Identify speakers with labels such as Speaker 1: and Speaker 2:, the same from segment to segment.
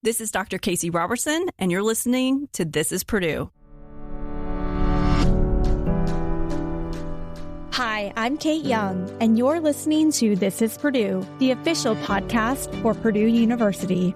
Speaker 1: This is Dr. Kasie Roberson, and you're listening to This Is Purdue.
Speaker 2: Hi, I'm Kate Young, and you're listening to This Is Purdue, the official podcast for Purdue University.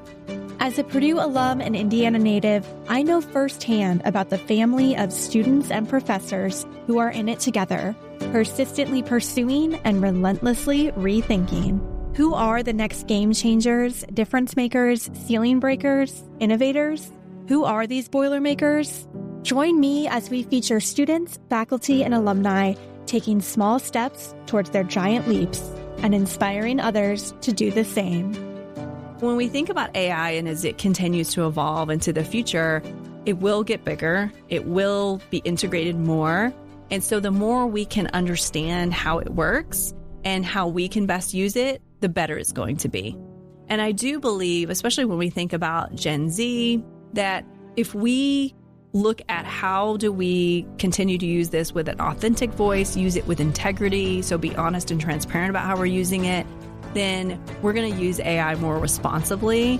Speaker 2: As a Purdue alum and Indiana native, I know firsthand about the family of students and professors who are in it together, persistently pursuing and relentlessly rethinking. Who are the next game changers, difference makers, ceiling breakers, innovators? Who are these Boilermakers? Join me as we feature students, faculty, and alumni taking small steps towards their giant leaps and inspiring others to do the same.
Speaker 1: When we think about AI and as it continues to evolve into the future, it will get bigger, it will be integrated more. And so the more we can understand how it works and how we can best use it, the better it's going to be. And I do believe, especially when we think about Gen Z, that if we look at how do we continue to use this with an authentic voice, use it with integrity, so be honest and transparent about how we're using it, then we're going to use AI more responsibly.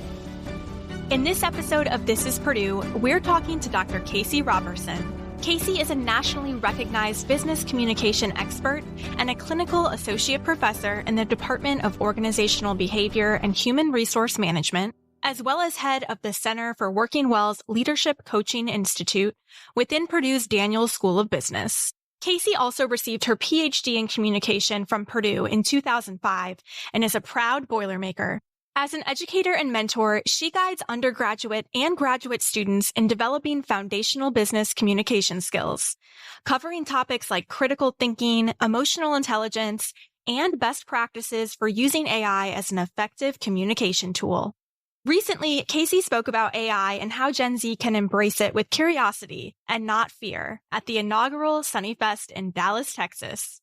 Speaker 2: In this episode of This is Purdue, we're talking to Dr. Kasie Roberson. Kasie is a nationally recognized business communication expert and a clinical associate professor in the Department of Organizational Behavior and Human Resource Management, as well as head of the Center for Working Well's Leadership Coaching Institute within Purdue's Daniels School of Business. Kasie also received her PhD in communication from Purdue in 2005 and is a proud Boilermaker. As an educator and mentor, she guides undergraduate and graduate students in developing foundational business communication skills, covering topics like critical thinking, emotional intelligence, and best practices for using AI as an effective communication tool. Recently, Kasie spoke about AI and how Gen Z can embrace it with curiosity and not fear at the inaugural Sunnyfest in Dallas, Texas.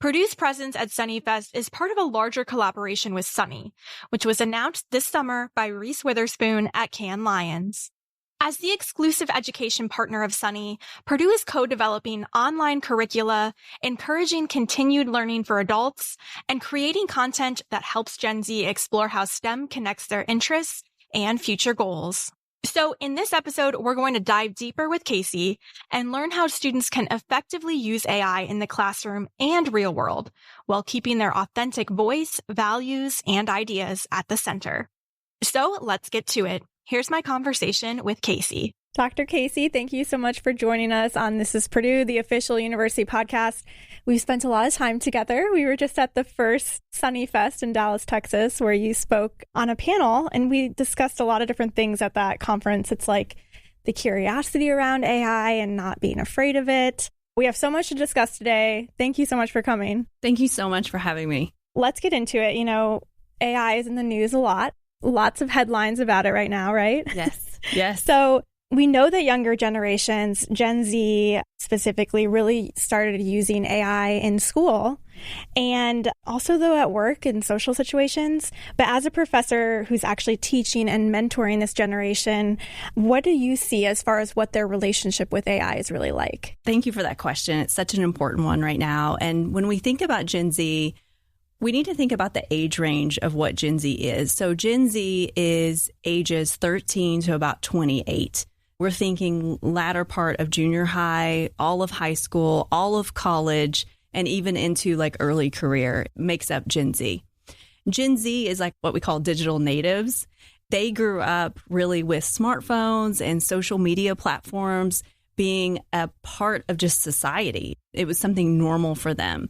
Speaker 2: Purdue's presence at Sunnyfest is part of a larger collaboration with Sunny, which was announced this summer by Reese Witherspoon at Cannes Lions. As the exclusive education partner of Sunny, Purdue is co-developing online curricula, encouraging continued learning for adults, and creating content that helps Gen Z explore how STEM connects their interests and future goals. So in this episode, we're going to dive deeper with Kasie and learn how students can effectively use AI in the classroom and real world while keeping their authentic voice, values, and ideas at the center. So let's get to it. Here's my conversation with Kasie. Dr. Kasie, thank you so much for joining us on This is Purdue, the official university podcast. We've spent a lot of time together. We were just at the first Sunnyfest in Dallas, Texas, where you spoke on a panel, and we discussed a lot of different things at that conference. It's like the curiosity around AI and not being afraid of it. We have so much to discuss today. Thank you so much for coming.
Speaker 1: Thank you so much for having me.
Speaker 2: Let's get into it. You know, AI is in the news a lot. Lots of headlines about it right now, right?
Speaker 1: Yes. Yes.
Speaker 2: So we know that younger generations, Gen Z specifically, really started using AI in school and also though at work in social situations. But as a professor who's actually teaching and mentoring this generation, what do you see as far as what their relationship with AI is really like?
Speaker 1: Thank you for that question. It's such an important one right now. And when we think about Gen Z, we need to think about the age range of what Gen Z is. So Gen Z is ages 13 to about 28. We're thinking latter part of junior high, all of high school, all of college, and even into like early career makes up Gen Z. Gen Z is like what we call digital natives. They grew up really with smartphones and social media platforms being a part of just society. It was something normal for them.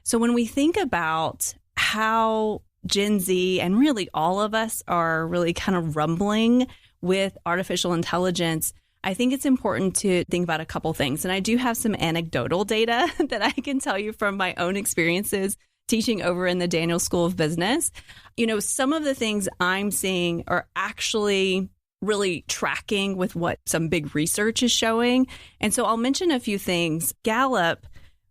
Speaker 1: So when we think about how Gen Z and really all of us are really kind of rumbling with artificial intelligence, I think it's important to think about a couple things. And I do have some anecdotal data that I can tell you from my own experiences teaching over in the Daniels School of Business. You know, some of the things I'm seeing are actually really tracking with what some big research is showing. And so I'll mention a few things. Gallup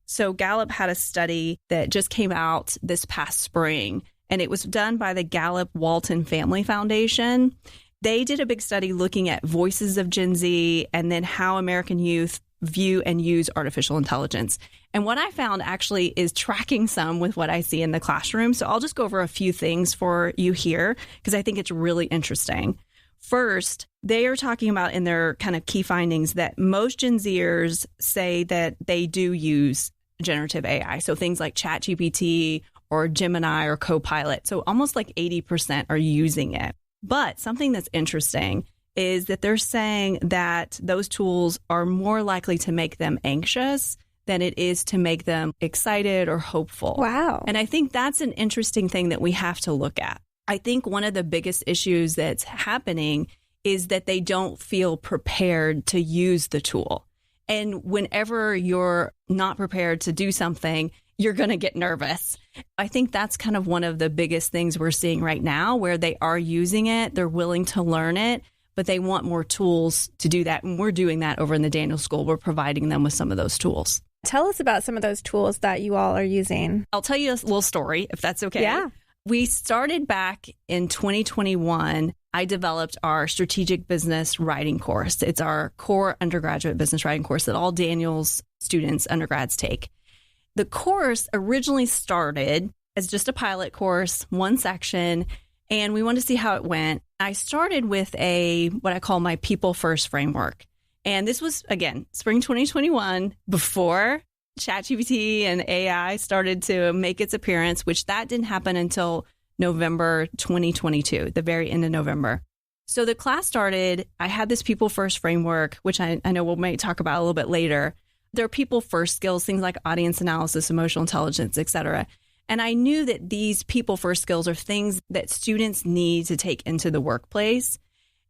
Speaker 1: had a study that just came out this past spring, and it was done by the Gallup Walton Family Foundation. They did a big study looking at voices of Gen Z and then how American youth view and use artificial intelligence. And what I found actually is tracking some with what I see in the classroom. So I'll just go over a few things for you here because I think it's really interesting. First, they are talking about in their kind of key findings that most Gen Zers say that they do use generative AI. So things like ChatGPT or Gemini or Copilot. So almost like 80% are using it. But something that's interesting is that they're saying that those tools are more likely to make them anxious than it is to make them excited or hopeful.
Speaker 3: Wow.
Speaker 1: And I think that's an interesting thing that we have to look at. I think one of the biggest issues that's happening is that they don't feel prepared to use the tool. And whenever you're not prepared to do something, you're going to get nervous. I think that's kind of one of the biggest things we're seeing right now, where they are using it, they're willing to learn it, but they want more tools to do that. And we're doing that over in the Daniel School. We're providing them with some of those tools.
Speaker 3: Tell us about some of those tools that you all are using.
Speaker 1: I'll tell you a little story, if that's okay.
Speaker 3: Yeah.
Speaker 1: We started back in 2021. I developed our strategic business writing course. It's our core undergraduate business writing course that all Daniel's students, undergrads, take. The course originally started as just a pilot course, one section, and we wanted to see how it went. I started with what I call my people first framework. And this was, again, spring 2021, before ChatGPT and AI started to make its appearance, which that didn't happen until November 2022, the very end of November. So the class started, I had this people first framework, which I know we'll may talk about a little bit later. There are people first skills, things like audience analysis, emotional intelligence, et cetera. And I knew that these people first skills are things that students need to take into the workplace.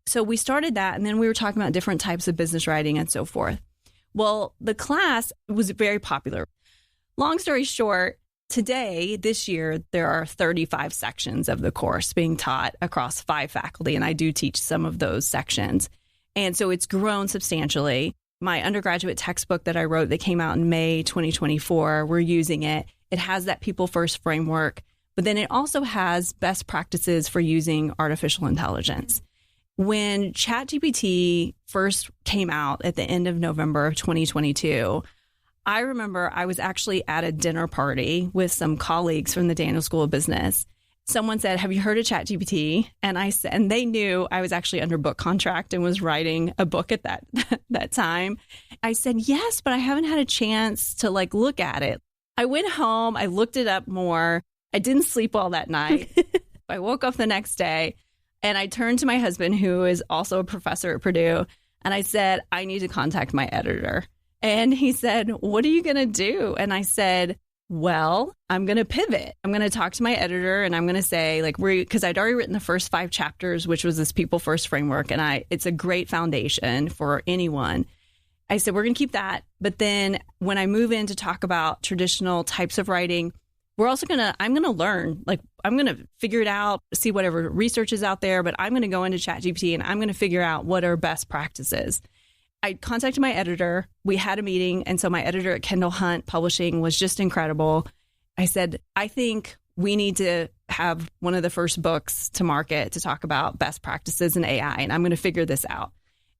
Speaker 1: So we started that, and then we were talking about different types of business writing and so forth. Well, the class was very popular. Long story short, today, this year, there are 35 sections of the course being taught across 5 faculty, and I do teach some of those sections. And so it's grown substantially. My undergraduate textbook that I wrote that came out in May 2024, we're using it. It has that people first framework, but then it also has best practices for using artificial intelligence. When ChatGPT first came out at the end of November of 2022, I remember I was actually at a dinner party with some colleagues from the Daniel School of Business. Someone said, "Have you heard of ChatGPT?" And I said, and they knew I was actually under book contract and was writing a book at that time. I said, "Yes, but I haven't had a chance to look at it." I went home, I looked it up more. I didn't sleep well that night. I woke up the next day and I turned to my husband, who is also a professor at Purdue, and I said, "I need to contact my editor." And he said, "What are you going to do?" And I said, "Well, I'm going to pivot. I'm going to talk to my editor and I'm going to say, because I'd already written the first 5 chapters, which was this people first framework. And it's a great foundation for anyone. I said, we're going to keep that. But then when I move in to talk about traditional types of writing, I'm going to learn, I'm going to figure it out, see whatever research is out there, but I'm going to go into ChatGPT and I'm going to figure out what are best practices. I contacted my editor. We had a meeting. And so my editor at Kendall Hunt Publishing was just incredible. I said, "I think we need to have one of the first books to market to talk about best practices in AI, and I'm going to figure this out."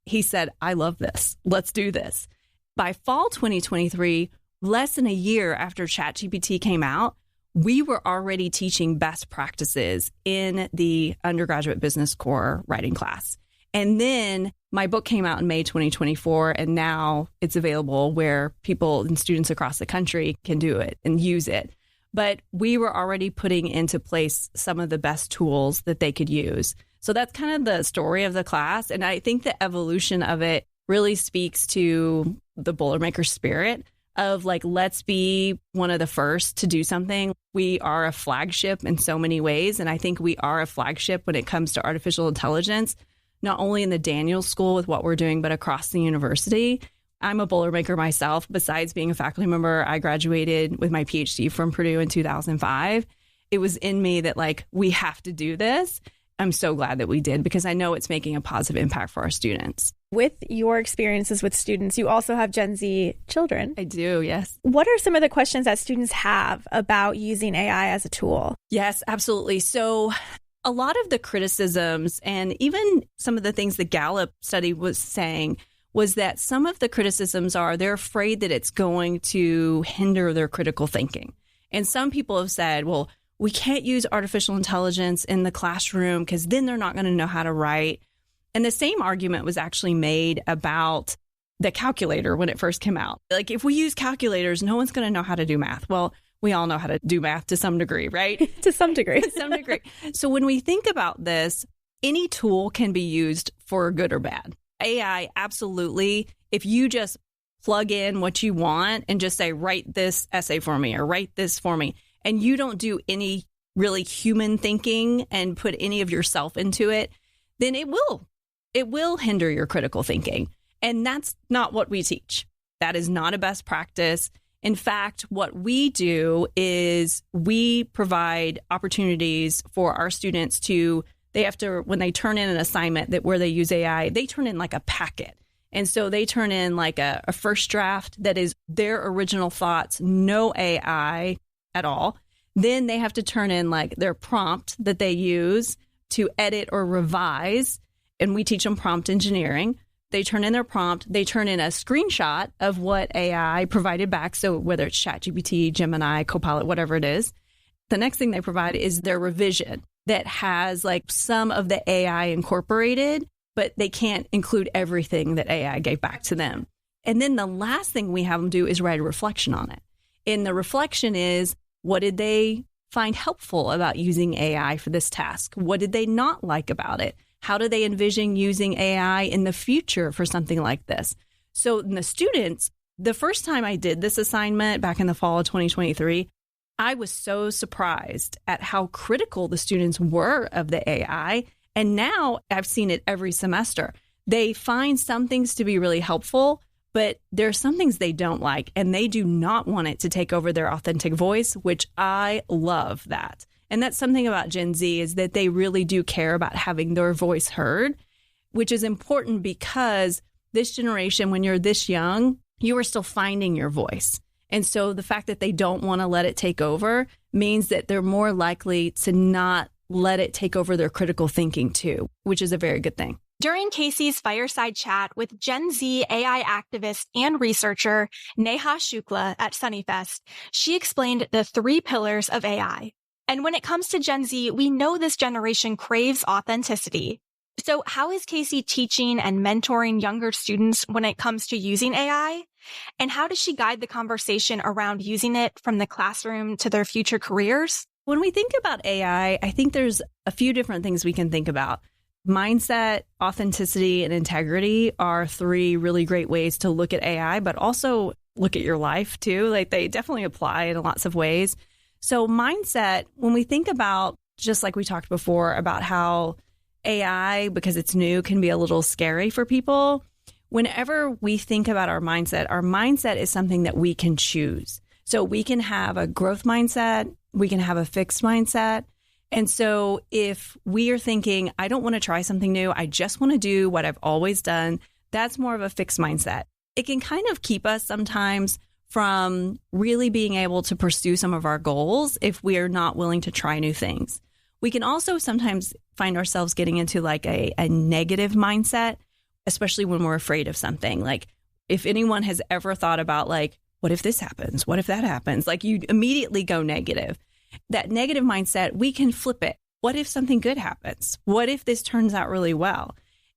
Speaker 1: He said, "I love this. Let's do this." By fall 2023, less than a year after ChatGPT came out, we were already teaching best practices in the undergraduate business core writing class. And then my book came out in May 2024, and now it's available where people and students across the country can do it and use it. But we were already putting into place some of the best tools that they could use. So that's kind of the story of the class. And I think the evolution of it really speaks to the Boilermaker spirit of let's be one of the first to do something. We are a flagship in so many ways. And I think we are a flagship when it comes to artificial intelligence, not only in the Daniel School with what we're doing, but across the university. I'm a Boilermaker myself. Besides being a faculty member, I graduated with my PhD from Purdue in 2005. It was in me that we have to do this. I'm so glad that we did, because I know it's making a positive impact for our students.
Speaker 3: With your experiences with students, you also have Gen Z children.
Speaker 1: I do, yes.
Speaker 3: What are some of the questions that students have about using AI as a tool?
Speaker 1: Yes, absolutely. So a lot of the criticisms, and even some of the things the Gallup study was saying, was that some of the criticisms are they're afraid that it's going to hinder their critical thinking. And some people have said, well, we can't use artificial intelligence in the classroom because then they're not going to know how to write. And the same argument was actually made about the calculator when it first came out. Like, if we use calculators, no one's going to know how to do math. Well, we all know how to do math to some degree, right?
Speaker 3: To some degree.
Speaker 1: To some degree. So when we think about this, any tool can be used for good or bad. AI, absolutely. If you just plug in what you want and just say, write this essay for me or write this for me, and you don't do any really human thinking and put any of yourself into it, then it will hinder your critical thinking. And that's not what we teach. That is not a best practice. In fact, what we do is we provide opportunities for our students to, they have to, when they turn in an assignment that where they use AI, they turn in like a packet. And so they turn in like a first draft that is their original thoughts, no AI at all. Then they have to turn in like their prompt that they use to edit or revise. And we teach them prompt engineering. They turn in their prompt. They turn in a screenshot of what AI provided back. So whether it's ChatGPT, Gemini, Copilot, whatever it is, the next thing they provide is their revision that has like some of the AI incorporated, but they can't include everything that AI gave back to them. And then the last thing we have them do is write a reflection on it. And the reflection is, what did they find helpful about using AI for this task? What did they not like about it? How do they envision using AI in the future for something like this? So in the students, the first time I did this assignment back in the fall of 2023, I was so surprised at how critical the students were of the AI. And now I've seen it every semester. They find some things to be really helpful, but there are some things they don't like, and they do not want it to take over their authentic voice, which I love that. And that's something about Gen Z, is that they really do care about having their voice heard, which is important because this generation, when you're this young, you are still finding your voice. And so the fact that they don't want to let it take over means that they're more likely to not let it take over their critical thinking too, which is a very good thing.
Speaker 2: During Kasie's fireside chat with Gen Z AI activist and researcher Neha Shukla at Sunnyfest, she explained the 3 pillars of AI. And when it comes to Gen Z, we know this generation craves authenticity. So how is Kasie teaching and mentoring younger students when it comes to using AI? And how does she guide the conversation around using it from the classroom to their future careers?
Speaker 1: When we think about AI, I think there's a few different things we can think about. Mindset, authenticity, and integrity are 3 really great ways to look at AI, but also look at your life too. Like, they definitely apply in lots of ways. So mindset, when we think about, just like we talked before, about how AI, because it's new, can be a little scary for people. Whenever we think about our mindset is something that we can choose. So we can have a growth mindset, we can have a fixed mindset. And so if we are thinking, I don't want to try something new, I just want to do what I've always done, that's more of a fixed mindset. It can kind of keep us sometimes from really being able to pursue some of our goals if we are not willing to try new things. We can also sometimes find ourselves getting into like a negative mindset, especially when we're afraid of something. Like, if anyone has ever thought about like, what if this happens? What if that happens? Like, you immediately go negative. That negative mindset, we can flip it. What if something good happens? What if this turns out really well?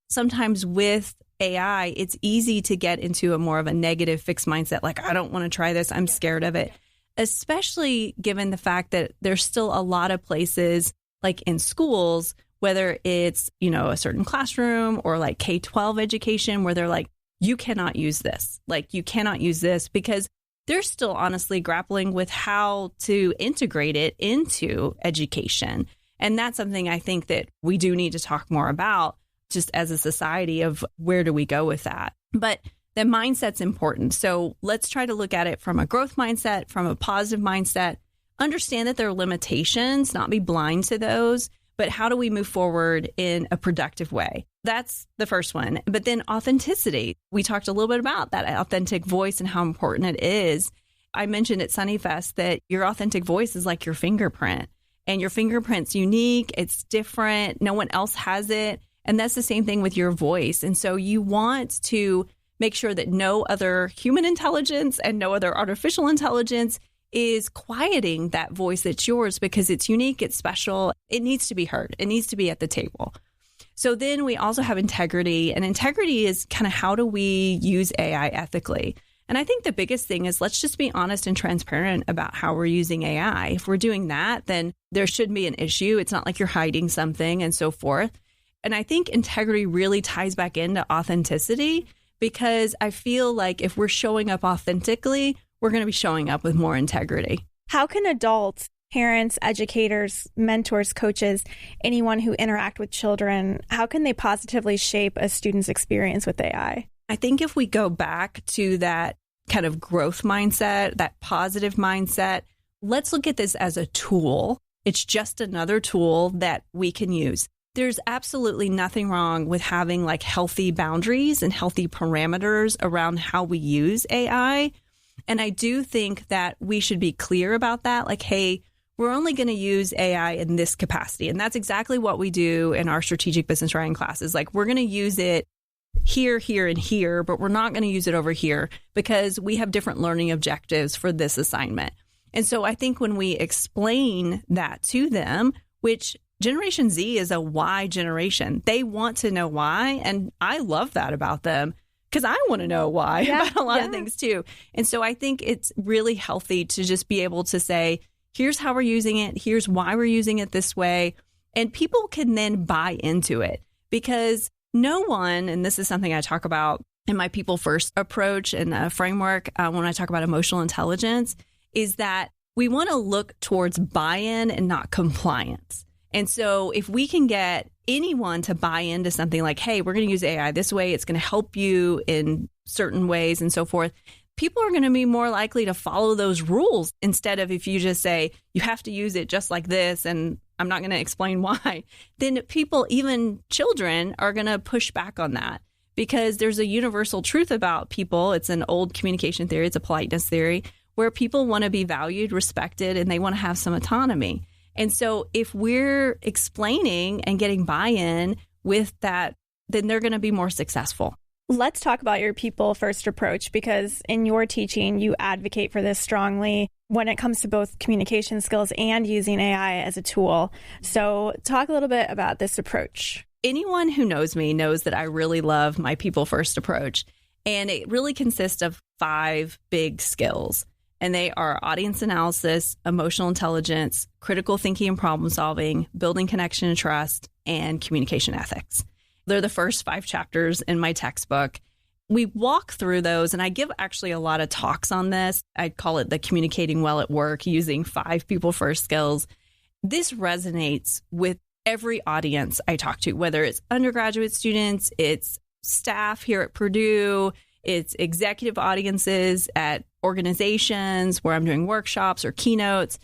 Speaker 1: Sometimes with AI, it's easy to get into a more of a negative fixed mindset. Like, I don't want to try this. I'm scared of it, especially given the fact that there's still a lot of places like in schools, whether it's, a certain classroom or like K-12 education, where they're like, you cannot use this. Like, you cannot use this, because they're still honestly grappling with how to integrate it into education. And that's something I think that we do need to talk more about, just as a society, of where do we go with that. But the mindset's important. So let's try to look at it from a growth mindset, from a positive mindset, understand that there are limitations, not be blind to those, but how do we move forward in a productive way? That's the first one. But then authenticity. We talked a little bit about that authentic voice and how important it is. I mentioned at Sunnyfest that your authentic voice is like your fingerprint, and your fingerprint's unique. It's different. No one else has it. And that's the same thing with your voice. And so you want to make sure that no other human intelligence and no other artificial intelligence is quieting that voice that's yours, because it's unique, it's special, it needs to be heard, it needs to be at the table. So then we also have integrity, and integrity is kind of how do we use AI ethically? And I think the biggest thing is let's just be honest and transparent about how we're using AI. If we're doing that, then there should be an issue. It's not like you're hiding something and so forth. And I think integrity really ties back into authenticity, because I feel like if we're showing up authentically, we're going to be showing up with more integrity.
Speaker 3: How can adults, parents, educators, mentors, coaches, anyone who interact with children, how can they positively shape a student's experience with AI?
Speaker 1: I think if we go back to that kind of growth mindset, that positive mindset, let's look at this as a tool. It's just another tool that we can use. There's absolutely nothing wrong with having like healthy boundaries and healthy parameters around how we use AI. And I do think that we should be clear about that. Like, hey, we're only going to use AI in this capacity. And that's exactly what we do in our strategic business writing classes. Like, we're going to use it here, here, and here, but we're not going to use it over here because we have different learning objectives for this assignment. And so I think when we explain that to them, which Generation Z is a why generation, they want to know why. And I love that about them because I want to know why about a lot of things too. And so I think it's really healthy to just be able to say, here's how we're using it. Here's why we're using it this way. And people can then buy into it because no one, and this is something I talk about in my people first approach and framework when I talk about emotional intelligence, is that we want to look towards buy-in and not compliance. And so if we can get anyone to buy into something like, hey, we're going to use AI this way, it's going to help you in certain ways and so forth, people are going to be more likely to follow those rules instead of if you just say, you have to use it just like this and I'm not going to explain why, then people, even children, are going to push back on that because there's a universal truth about people. It's an old communication theory. It's a politeness theory where people want to be valued, respected, and they want to have some autonomy. And so if we're explaining and getting buy-in with that, then they're going to be more successful.
Speaker 3: Let's talk about your people first approach, because in your teaching, you advocate for this strongly when it comes to both communication skills and using AI as a tool. So talk a little bit about this approach.
Speaker 1: Anyone who knows me knows that I really love my people first approach. And it really consists of 5 big skills. And they are audience analysis, emotional intelligence, critical thinking and problem solving, building connection and trust, and communication ethics. They're the first 5 chapters in my textbook. We walk through those, and I give actually a lot of talks on this. I call it the communicating well at work using 5 people first skills. This resonates with every audience I talk to, whether it's undergraduate students, it's staff here at Purdue, it's executive audiences at organizations where I'm doing workshops or keynotes.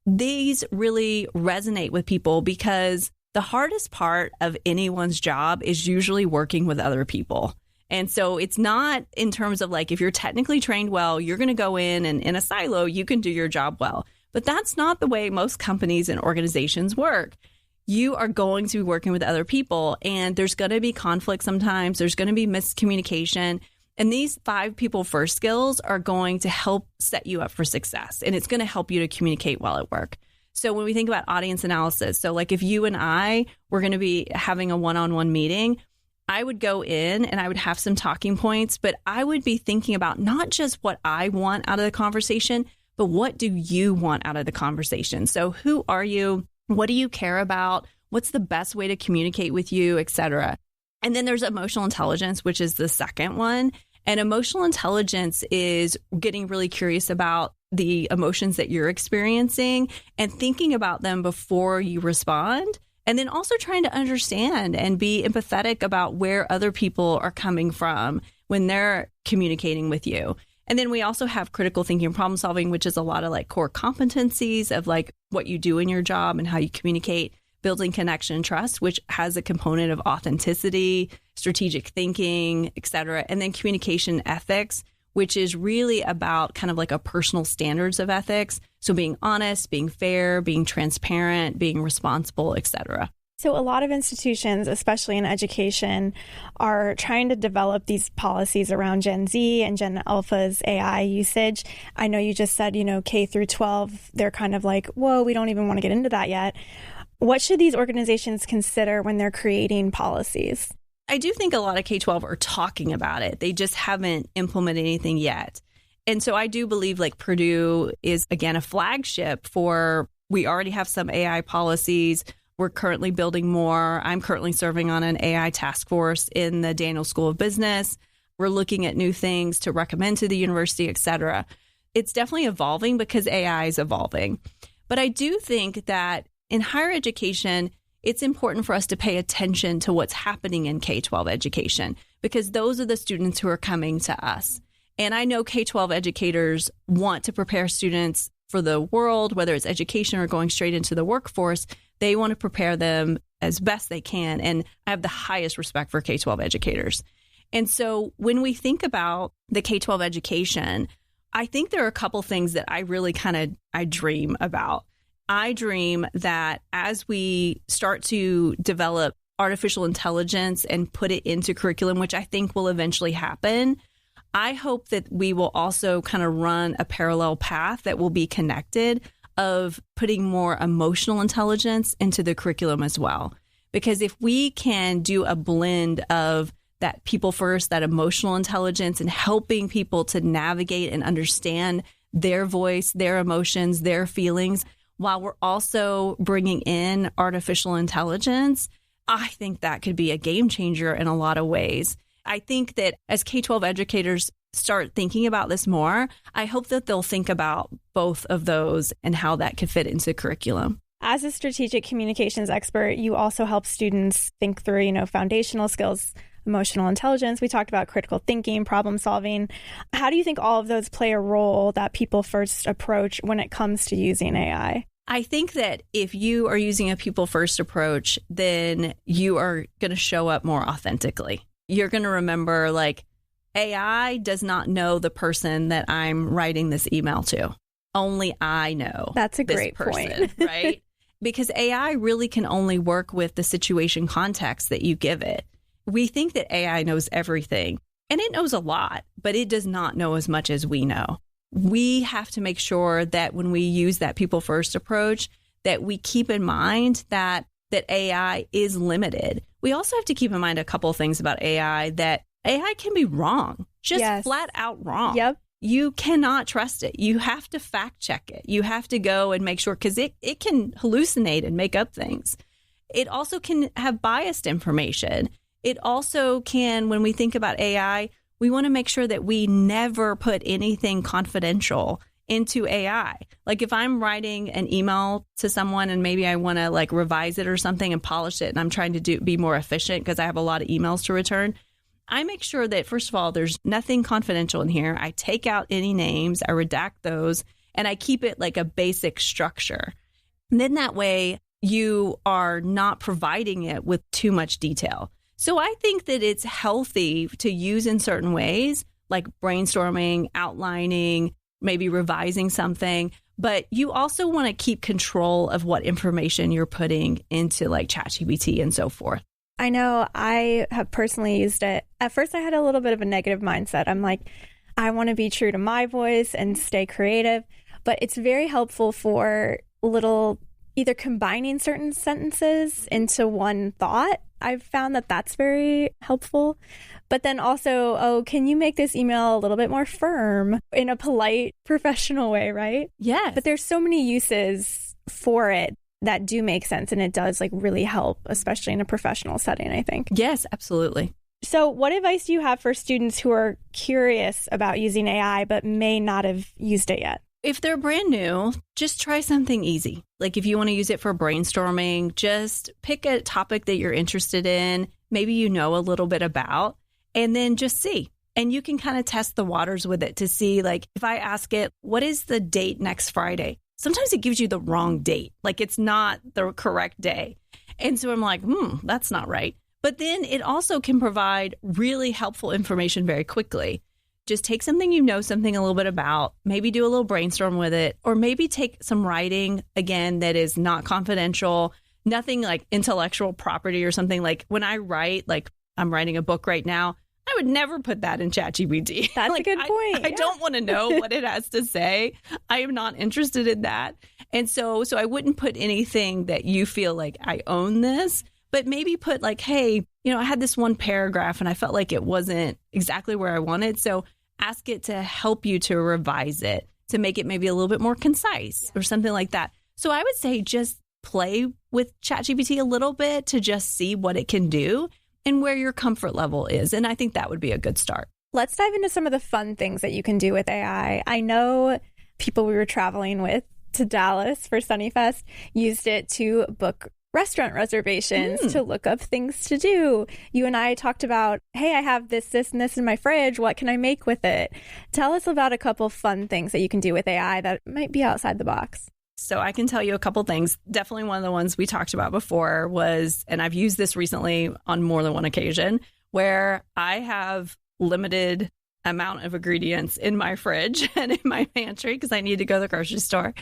Speaker 1: These really resonate with people because the hardest part of anyone's job is usually working with other people. And so it's not in terms of like, if you're technically trained well, you're going to go in and in a silo, you can do your job well. But that's not the way most companies and organizations work. You are going to be working with other people, and there's going to be conflict sometimes. There's going to be miscommunication. And these 5 people first skills are going to help set you up for success. And it's going to help you to communicate well at work. So when we think about audience analysis, so like if you and I were going to be having a one-on-one meeting, I would go in and I would have some talking points, but I would be thinking about not just what I want out of the conversation, but what do you want out of the conversation? So who are you? What do you care about? What's the best way to communicate with you, et cetera? And then there's emotional intelligence, which is the second one. And emotional intelligence is getting really curious about the emotions that you're experiencing and thinking about them before you respond. And then also trying to understand and be empathetic about where other people are coming from when they're communicating with you. And then we also have critical thinking and problem solving, which is a lot of like core competencies of like what you do in your job and how you communicate. Building connection and trust, which has a component of authenticity, strategic thinking, et cetera. And then communication ethics, which is really about kind of like a personal standards of ethics. So being honest, being fair, being transparent, being responsible, et cetera.
Speaker 3: So a lot of institutions, especially in education, are trying to develop these policies around Gen Z and Gen Alpha's AI usage. I know you just said, K through 12, they're kind of like, whoa, we don't even want to get into that yet. What should these organizations consider when they're creating policies?
Speaker 1: I do think a lot of K-12 are talking about it. They just haven't implemented anything yet. And so I do believe like Purdue is, again, a flagship for, we already have some AI policies. We're currently building more. I'm currently serving on an AI task force in the Daniel School of Business. We're looking at new things to recommend to the university, et cetera. It's definitely evolving because AI is evolving. But I do think that in higher education, it's important for us to pay attention to what's happening in K-12 education because those are the students who are coming to us. And I know K-12 educators want to prepare students for the world, whether it's education or going straight into the workforce. They want to prepare them as best they can. And I have the highest respect for K-12 educators. And so when we think about the K-12 education, I think there are a couple things that I really I dream about. I dream that as we start to develop artificial intelligence and put it into curriculum, which I think will eventually happen, I hope that we will also kind of run a parallel path that will be connected of putting more emotional intelligence into the curriculum as well. Because if we can do a blend of that people first, that emotional intelligence, and helping people to navigate and understand their voice, their emotions, their feelings, while we're also bringing in artificial intelligence, I think that could be a game changer in a lot of ways. I think that as K-12 educators start thinking about this more, I hope that they'll think about both of those and how that could fit into curriculum.
Speaker 3: As a strategic communications expert, you also help students think through, foundational skills, emotional intelligence. We talked about critical thinking, problem solving. How do you think all of those play a role, that people first approach, when it comes to using AI?
Speaker 1: I think that if you are using a people first approach, then you are going to show up more authentically. You're going to remember, like, AI does not know the person that I'm writing this email to. Only I know.
Speaker 3: That's a
Speaker 1: this
Speaker 3: great
Speaker 1: person,
Speaker 3: point.
Speaker 1: right? Because AI really can only work with the situation context that you give it. We think that AI knows everything, and it knows a lot, but it does not know as much as we know. We have to make sure that when we use that people first approach, that we keep in mind that AI is limited. We also have to keep in mind a couple of things about AI, that AI can be wrong, just flat out wrong.
Speaker 3: Yep.
Speaker 1: You cannot trust it. You have to fact check it. You have to go and make sure, because it can hallucinate and make up things. It also can have biased information. It also can, when we think about AI, we want to make sure that we never put anything confidential into AI. Like if I'm writing an email to someone and maybe I want to like revise it or something and polish it, and I'm trying to be more efficient because I have a lot of emails to return, I make sure that, first of all, there's nothing confidential in here. I take out any names, I redact those, and I keep it like a basic structure. And then that way you are not providing it with too much detail. So I think that it's healthy to use in certain ways, like brainstorming, outlining, maybe revising something. But you also want to keep control of what information you're putting into like ChatGPT and so forth.
Speaker 3: I know I have personally used it. At first, I had a little bit of a negative mindset. I'm like, I want to be true to my voice and stay creative. But it's very helpful for either combining certain sentences into one thought. I've found that that's very helpful. But then also, can you make this email a little bit more firm in a polite, professional way, right?
Speaker 1: Yes.
Speaker 3: But there's so many uses for it that do make sense, and it does like really help, especially in a professional setting, I think.
Speaker 1: Yes, absolutely.
Speaker 3: So what advice do you have for students who are curious about using AI but may not have used it yet?
Speaker 1: If they're brand new, just try something easy. Like if you want to use it for brainstorming, just pick a topic that you're interested in, maybe you know a little bit about, and then just see. And you can kind of test the waters with it to see, like, if I ask it, what is the date next Friday? Sometimes it gives you the wrong date. Like it's not the correct day. And so I'm like, that's not right. But then it also can provide really helpful information very quickly. Just take something you know something a little bit about, maybe do a little brainstorm with it, or maybe take some writing, again, that is not confidential, nothing like intellectual property or something. Like when I write, like I'm writing a book right now, I would never put that in ChatGPT.
Speaker 3: That's
Speaker 1: like,
Speaker 3: a good point.
Speaker 1: I don't want to know what it has to say. I am not interested in that. And so I wouldn't put anything that you feel like I own this, but maybe put like, hey, I had this one paragraph and I felt like it wasn't exactly where I wanted. So ask it to help you to revise it, to make it maybe a little bit more concise or something like that. So I would say just play with ChatGPT a little bit to just see what it can do and where your comfort level is. And I think that would be a good start.
Speaker 3: Let's dive into some of the fun things that you can do with AI. I know people we were traveling with to Dallas for Sunnyfest used it to book restaurant reservations, to look up things to do. You and I talked about, hey, I have this, and this in my fridge. What can I make with it? Tell us about a couple fun things that you can do with AI that might be outside the box.
Speaker 1: So I can tell you a couple things. Definitely one of the ones we talked about before was, and I've used this recently on more than one occasion, where I have limited amount of ingredients in my fridge and in my pantry because I need to go to the grocery store.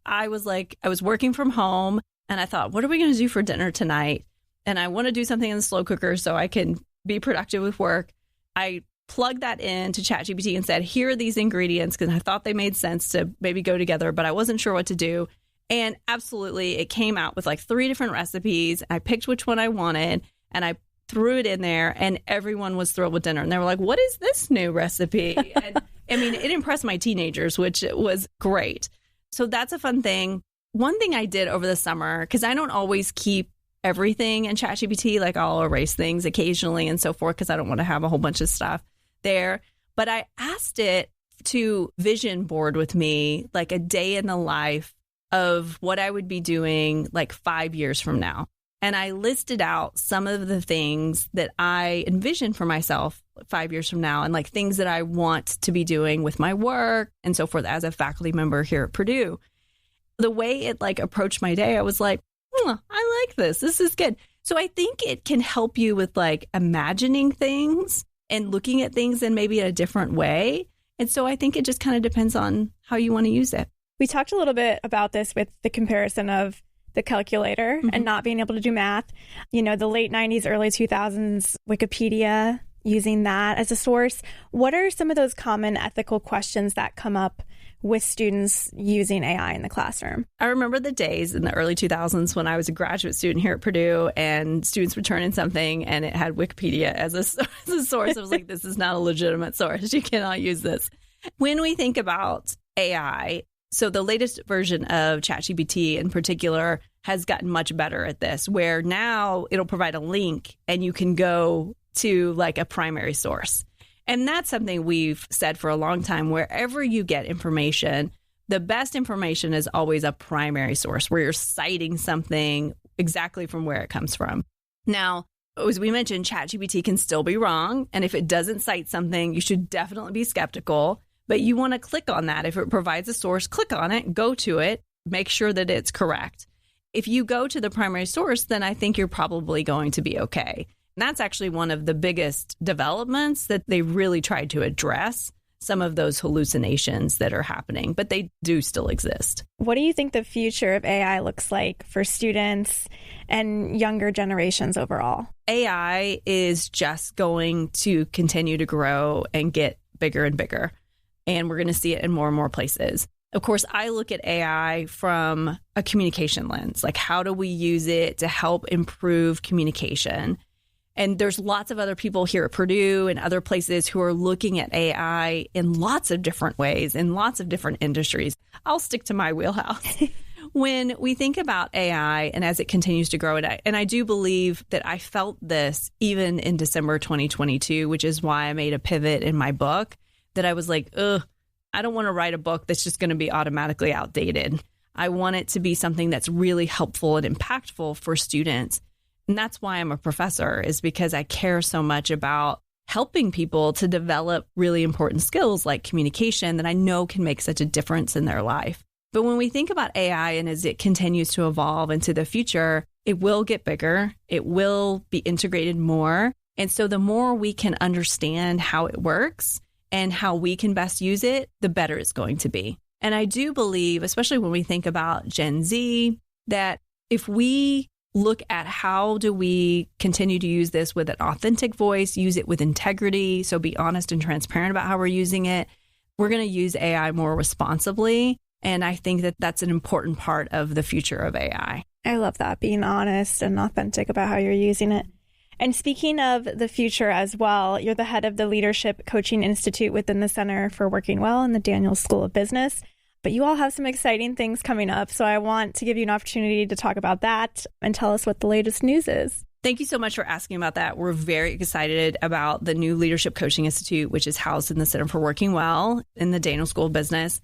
Speaker 1: I was working from home and I thought, what are we going to do for dinner tonight? And I want to do something in the slow cooker so I can be productive with work. I plugged that into ChatGPT and said, here are these ingredients, because I thought they made sense to maybe go together, but I wasn't sure what to do. And absolutely, it came out with like 3 different recipes. I picked which one I wanted and I threw it in there and everyone was thrilled with dinner. And they were like, what is this new recipe? And I mean, it impressed my teenagers, which was great. So that's a fun thing. One thing I did over the summer, because I don't always keep everything in ChatGPT, like I'll erase things occasionally and so forth, because I don't want to have a whole bunch of stuff there. But I asked it to vision board with me like a day in the life of what I would be doing like 5 years from now. And I listed out some of the things that I envision for myself 5 years from now and like things that I want to be doing with my work and so forth as a faculty member here at Purdue. The way it like approached my day, I was like, I like this. This is good. So I think it can help you with like imagining things and looking at things in maybe a different way. And so I think it just kind of depends on how you want to use it.
Speaker 3: We talked a little bit about this with the comparison of the calculator and not being able to do math. The late 90s, early 2000s, Wikipedia, using that as a source. What are some of those common ethical questions that come up with students using AI in the classroom?
Speaker 1: I remember the days in the early 2000s when I was a graduate student here at Purdue and students would turn in something and it had Wikipedia as a source. I was like, this is not a legitimate source. You cannot use this. When we think about AI, so the latest version of ChatGPT in particular has gotten much better at this, where now it'll provide a link and you can go to like a primary source. And that's something we've said for a long time. Wherever you get information, the best information is always a primary source where you're citing something exactly from where it comes from. Now, as we mentioned, ChatGPT can still be wrong. And if it doesn't cite something, you should definitely be skeptical. But you want to click on that. If it provides a source, click on it, go to it, make sure that it's correct. If you go to the primary source, then I think you're probably going to be okay. And that's actually one of the biggest developments that they really tried to address some of those hallucinations that are happening, but they do still exist.
Speaker 3: What do you think the future of AI looks like for students and younger generations overall?
Speaker 1: AI is just going to continue to grow and get bigger and bigger. And we're going to see it in more and more places. Of course, I look at AI from a communication lens. Like, how do we use it to help improve communication? And there's lots of other people here at Purdue and other places who are looking at AI in lots of different ways, in lots of different industries. I'll stick to my wheelhouse. When we think about AI and as it continues to grow, and I do believe that I felt this even in December 2022, which is why I made a pivot in my book, that I was like, I don't want to write a book that's just going to be automatically outdated. I want it to be something that's really helpful and impactful for students. And that's why I'm a professor, is because I care so much about helping people to develop really important skills like communication that I know can make such a difference in their life. But when we think about AI and as it continues to evolve into the future, it will get bigger. It will be integrated more. And so the more we can understand how it works and how we can best use it, the better it's going to be. And I do believe, especially when we think about Gen Z, that if we look at how do we continue to use this with an authentic voice, use it with integrity, so be honest and transparent about how we're using it, we're going to use AI more responsibly. And I think that that's an important part of the future of AI.
Speaker 3: I love that, being honest and authentic about how you're using it. And speaking of the future as well, you're the head of the Leadership Coaching Institute within the Center for Working Well in the Daniels School of Business. But you all have some exciting things coming up. So I want to give you an opportunity to talk about that and tell us what the latest news is.
Speaker 1: Thank you so much for asking about that. We're very excited about the new Leadership Coaching Institute, which is housed in the Center for Working Well in the Daniels School of Business.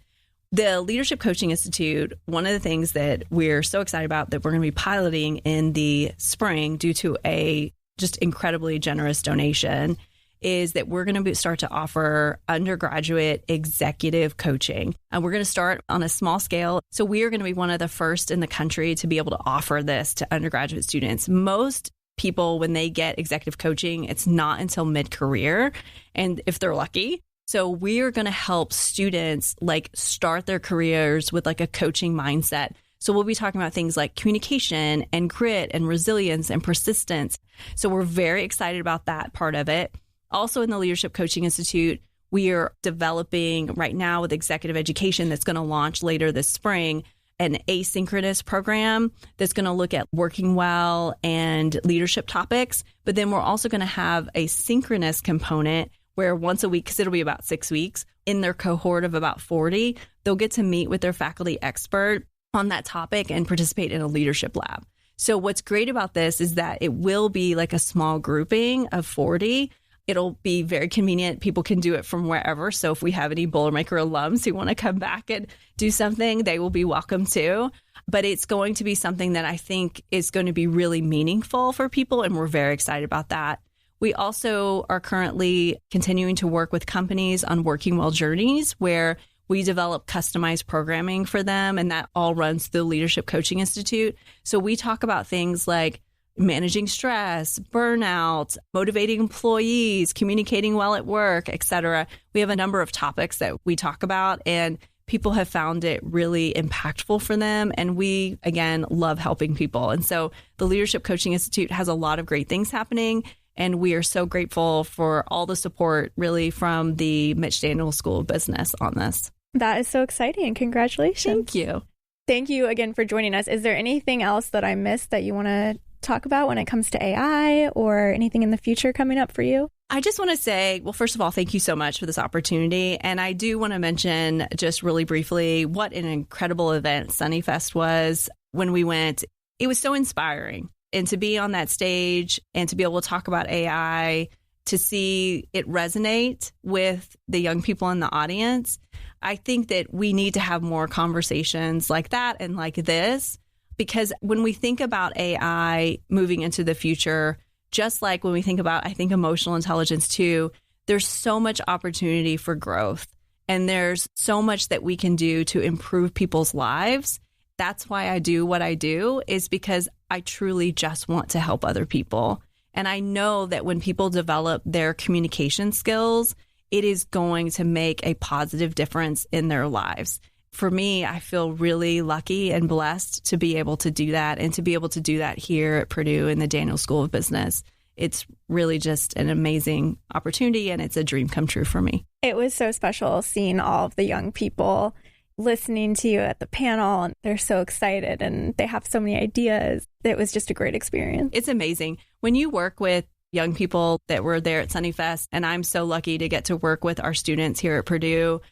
Speaker 1: The Leadership Coaching Institute, one of the things that we're so excited about that we're going to be piloting in the spring due to a just incredibly generous donation, is that we're going to start to offer undergraduate executive coaching. And we're going to start on a small scale. So we are going to be one of the first in the country to be able to offer this to undergraduate students. Most people, when they get executive coaching, it's not until mid-career, and if they're lucky. So we are going to help students start their careers with a coaching mindset. So we'll be talking about things like communication and grit and resilience and persistence. So we're very excited about that part of it. Also in the Leadership Coaching Institute, we are developing right now with executive education that's going to launch later this spring, an asynchronous program that's going to look at working well and leadership topics. But then we're also going to have a synchronous component where once a week, because it'll be about 6 weeks, in their cohort of about 40, they'll get to meet with their faculty expert on that topic and participate in a leadership lab. So what's great about this is that it will be like a small grouping of 40. It'll be very convenient. People can do it from wherever. So if we have any Boilermaker alums who want to come back and do something, they will be welcome to. But it's going to be something that I think is going to be really meaningful for people, and we're very excited about that. We also are currently continuing to work with companies on working well journeys where we develop customized programming for them, and that all runs through the Leadership Coaching Institute. So we talk about things like managing stress, burnout, motivating employees, communicating well at work, et cetera. We have a number of topics that we talk about, and people have found it really impactful for them. And we, again, love helping people. And so the Leadership Coaching Institute has a lot of great things happening. And we are so grateful for all the support, really, from the Mitch Daniels School of Business on this.
Speaker 3: That is so exciting. Congratulations.
Speaker 1: Thank you.
Speaker 3: Thank you again for joining us. Is there anything else that I missed that you want to talk about when it comes to AI or anything in the future coming up for you?
Speaker 1: I just want to say, well, first of all, thank you so much for this opportunity. And I do want to mention just really briefly what an incredible event Sunnyfest was when we went. It was so inspiring. And to be on that stage and to be able to talk about AI, to see it resonate with the young people in the audience, I think that we need to have more conversations like that and like this, because when we think about AI moving into the future, just like when we think about, I think, emotional intelligence too, there's so much opportunity for growth, and there's so much that we can do to improve people's lives. That's why I do what I do, is because I truly just want to help other people. And I know that when people develop their communication skills, it is going to make a positive difference in their lives. For me, I feel really lucky and blessed to be able to do that, and to be able to do that here at Purdue in the Daniels School of Business. It's really just an amazing opportunity, and it's a dream come true for me.
Speaker 3: It was so special seeing all of the young people listening to you at the panel, and they're so excited and they have so many ideas. It was just a great experience.
Speaker 1: It's amazing. When you work with young people that were there at Sunnyfest, and I'm so lucky to get to work with our students here at Purdue,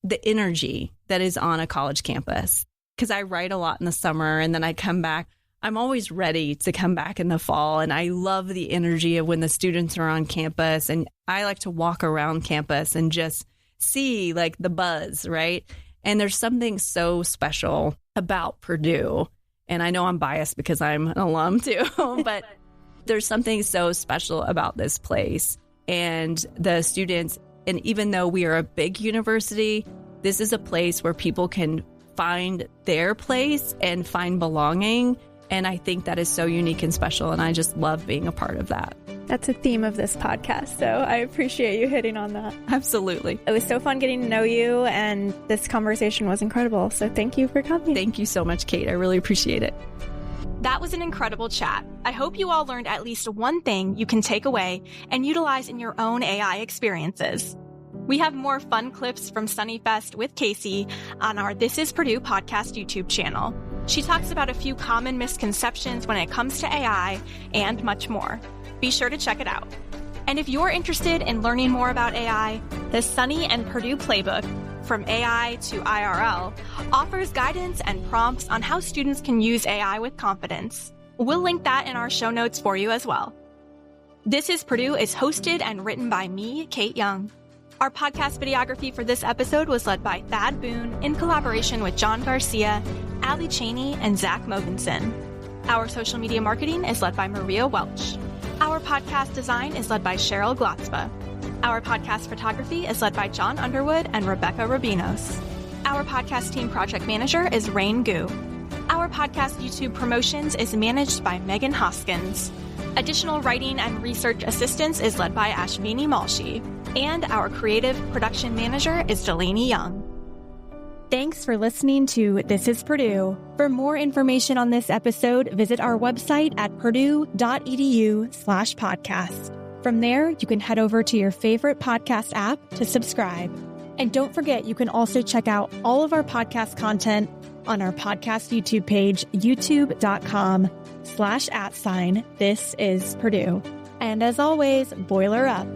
Speaker 1: the energy that is on a college campus, because I write a lot in the summer and then I come back. I'm always ready to come back in the fall, and I love the energy of when the students are on campus. And I like to walk around campus and just see like the buzz, right? And there's something so special about Purdue. And I know I'm biased because I'm an alum too, but there's something so special about this place and the students. And even though we are a big university, this is a place where people can find their place and find belonging. And I think that is so unique and special. And I just love being a part of that.
Speaker 3: That's a theme of this podcast, so I appreciate you hitting on that.
Speaker 1: Absolutely.
Speaker 3: It was so fun getting to know you, and this conversation was incredible. So thank you for coming.
Speaker 1: Thank you so much, Kate. I really appreciate it.
Speaker 2: That was an incredible chat. I hope you all learned at least one thing you can take away and utilize in your own AI experiences. We have more fun clips from Sunnyfest with Kasie on our This Is Purdue podcast YouTube channel. She talks about a few common misconceptions when it comes to AI and much more. Be sure to check it out. And if you're interested in learning more about AI, the Sunny and Purdue Playbook, From AI to IRL, offers guidance and prompts on how students can use AI with confidence. We'll link that in our show notes for you as well. This Is Purdue is hosted and written by me, Kate Young. Our podcast videography for this episode was led by Thad Boone in collaboration with John Garcia, Allie Cheney, and Zach Mogensen. Our social media marketing is led by Maria Welch. Our podcast design is led by Cheryl Glotzba. Our podcast photography is led by John Underwood and Rebecca Rubinos. Our podcast team project manager is Rain Gu. Our podcast YouTube promotions is managed by Megan Hoskins. Additional writing and research assistance is led by Ashvini Malshi. And our creative production manager is Delaney Young.
Speaker 3: Thanks for listening to This Is Purdue. For more information on this episode, visit our website at purdue.edu/podcast. From there, you can head over to your favorite podcast app to subscribe. And don't forget, you can also check out all of our podcast content on our podcast YouTube page, youtube.com/@This Is Purdue. And as always, boiler up.